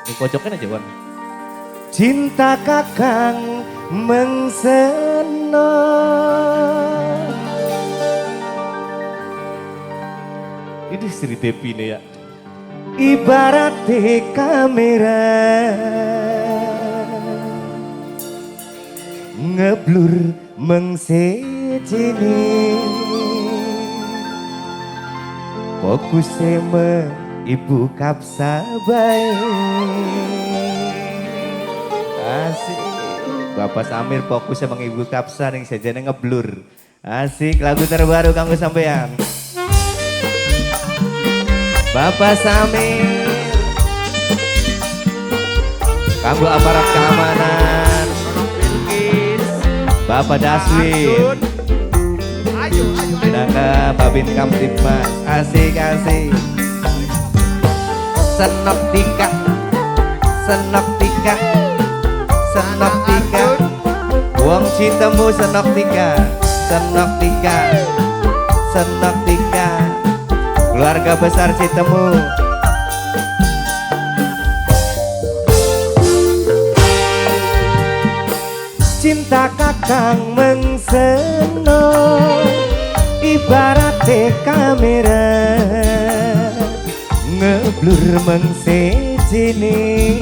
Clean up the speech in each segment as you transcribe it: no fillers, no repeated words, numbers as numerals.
Di pojokan aja Wan. Cinta kakang mengseno. Ini Sri Devi nih ya. Ibarat kamera ngeblur mengsejini. Fokusnya ibu kapsa baik. Asik. Bapak Samir fokusnya ibu kapsa yang sejane ngeblur. Asik, lagu terbaru kanggo sampean. Bapak Samir kanggo aparat keamanan. Bapak Daswin Naka Babin Kamtipmas. Asik asik. Senok tika, senok tika, senok tika. Wong cintamu senok tika, senok tika, senok tika. Keluarga besar cintamu. Cinta kakang mengseno ibarat kamera ngeblur mengsejini.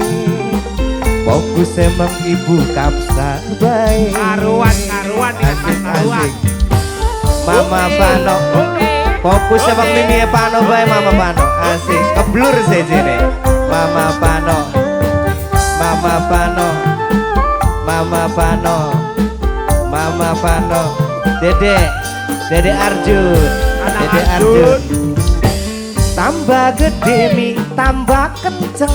Fokus emang ibu kapsa baik. Karuan dengan Mas Karuan. Mama Pano fokus emang Mimi Pano baik. Mama Pano asik ngeblur sejini. Mama Pano, Mama Pano, Mama Pano, Mama Pano. Dede Arjun, Dede Arjun. Tambah gede mi, tambah kenceng.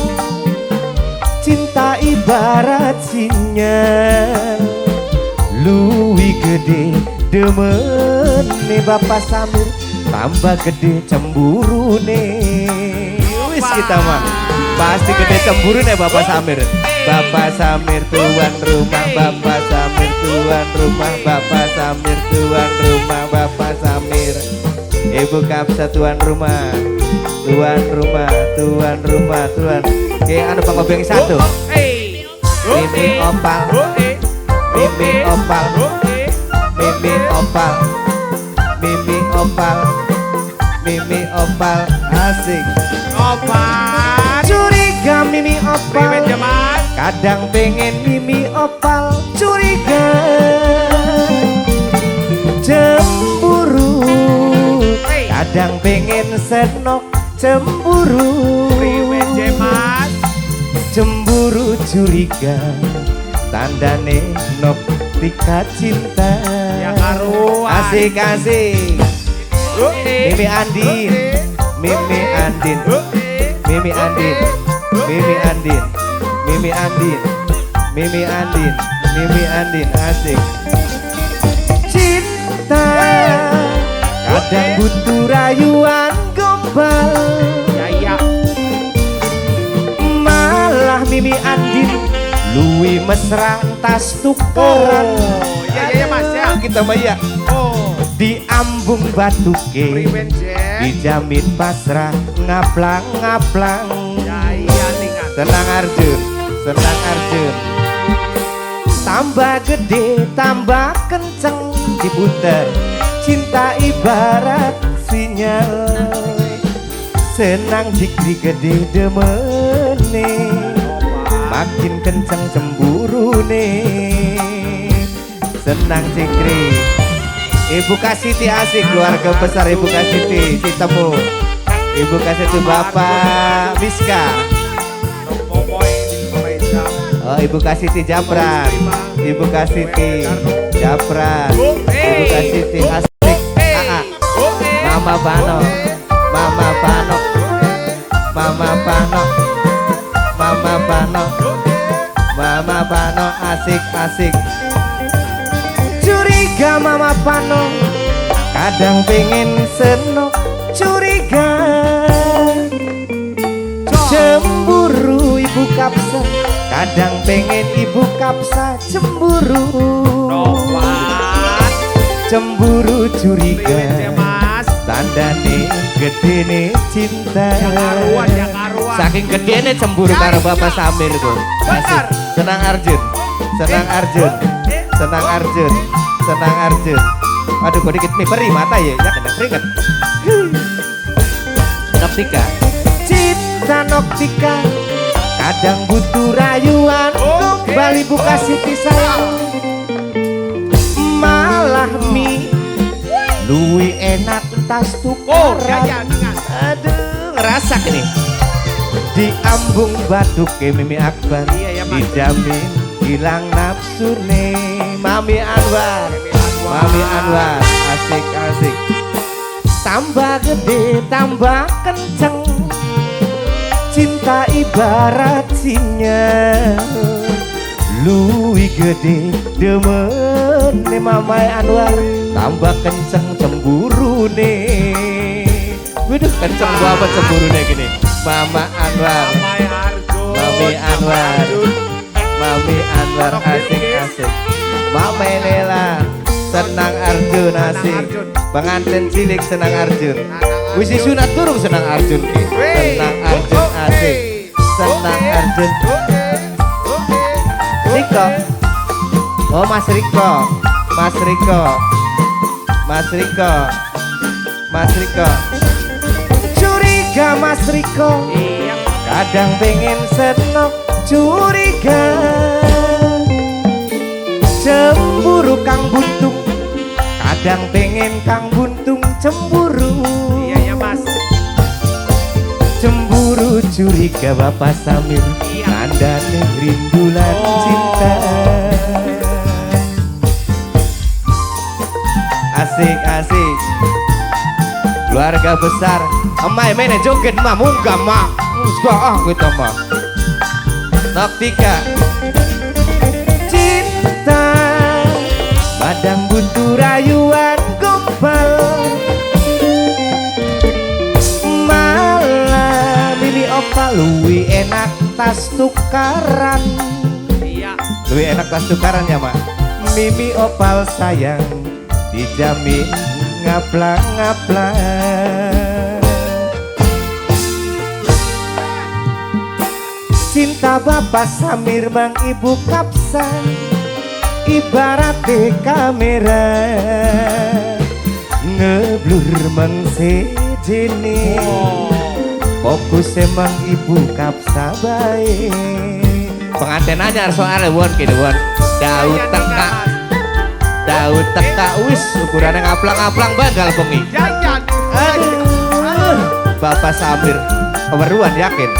Cinta ibarat sinyal, luwi gede demen nih Bapak Samir. Tambah gede cemburu nih. Wis kita mah pasti gede cemburu nih Bapak Samir. Bapak Samir tuan rumah, Bapak Samir tuan rumah, Bapak Samir tuan rumah, Bapak Samir. Ibu kapsa tuan rumah, tuan rumah, tuan rumah, tuan. Oke, anu pengobeng satu. Mimi opal, Mimi opal, Mimi opal, Mimi opal, Mimi opal, asik. Opal. Curiga Mimi opal. Kadang pengen Mimi opal, curiga, cemburu. Kadang pengen senok, cemburu. Cemburu curiga, tandane nok tika cinta. Ya karuan. Asik asik. Mimi Andin, Mimi Andin, Mimi Andin, Mimi Andin, Mimi Andin, Mimi Andin, Mimi Andin, asik. Cinta kadang butuh rayuan gombal. Ya. Malah Mimi Andin luwi mesra tas tukaran. Ya Mas ya. Kita mah ya. Oh. Di ambung batuke dijamin pasrah ngaplang-ngaplang. Ya ningat. Senang Arjun, senang Arjun. Tambah gede, tambah kenceng diputer. Cinta ibarat sinyal. Senang jikri gede demene. Makin kenceng cemburu nih. Senang jikri. Ibu Kasiti asik, keluarga besar Ibu Kasiti, cintamu. Ibu Kasiti Bapak Miska. Oh, Ibu Kasiti Japran, Ibu Kasiti Japran, Ibu Kasiti asik. Mama Pano, Mama Pano, Mama Pano, Mama Pano, Mama Pano asik asik. Curiga Mama Pano, kadang pengen senok, curiga, cemburu Ibu Kapsa. Kadang pengen Ibu Kapsa cemburu. Cemburu curiga, tandane gede nih cinta. Ya karuan. Saking gedene cemburu karo Bapak Samir tuh. Asik. Senang Arjun. Senang Arjun. Senang Arjun. Senang Arjun. Aduh kok dikit nih perih mata ya. Ya kena keringet. Noktika. Cinta Noktika. Kadang butuh rayuan. Kembali buka siti sayang. Malah mi luwi enak tas tukaran. Aduh ngerasa ini di ambung batuk ke Mimi Akbar. Iya, ya, Mas. Dijamin hilang nafsu nih Mami Anwar. Mami Anwar asik asik. Tambah gede tambah kenceng, cinta ibarat sinyal. Luwi gede demen nih Mamai Anwar, tambah kenceng cemburu nih. Waduh kenceng apa cemburu nih gini. Mama Anwar, Mami Anwar, Mami Anwar asik asik. Mama Nela senang Arjun asik. Pengantin cilik senang Arjun. Wisi sunat turung senang Arjun. Senang Arjun asik. Senang Arjun. Riko. Oh Mas Riko. Mas Riko. Mas Riko. Mas Riko. Curiga Mas Riko. Kadang pengen senok curiga. Cemburu Kang Buntung. Kadang pengen Kang Buntung cemburu. Iya ya Mas. Cemburu curiga Bapak Samir. Nandane rindulan cinta. Asik asik. Keluarga besar. Emai mene joget mah munggah mah. Muska ah kita mah. Noktika. Cinta. Padang butuh rayuan gombal. Malah Mimi Opal luwi enak tas tukaran. Iya. Luwi enak tas tukaran ya mak. Mimi Opal sayang dijamin ngaplang-ngaplang. Cinta Bapak Samir Bang Ibu Kapsa ibarat di kamera ngeblur mengsejene. Fokus emang Ibu Kapsa baik. Pengantin aja soalnya won kini won. Daud teka, Daud teka wis ukurannya ngaplang-ngaplang bagal bengi. Jajan. Aduh, Bapak Samir keberuan yakin.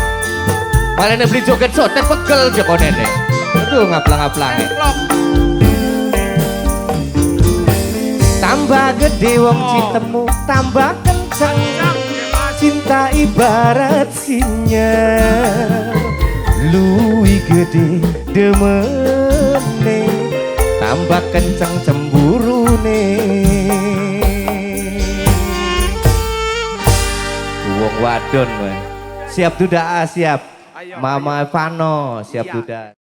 Malah beli joget sotet pegel joko nenek. Aduh ngaplang-ngaplangnya. Tambah gede wong citemu, tambah kencang. Cinta ibarat sinyal. Luwi gede demene, tambah kencang cemburu wong wadon we. Siap duda siap. Ayo, Mama Vano siap Iya. duda.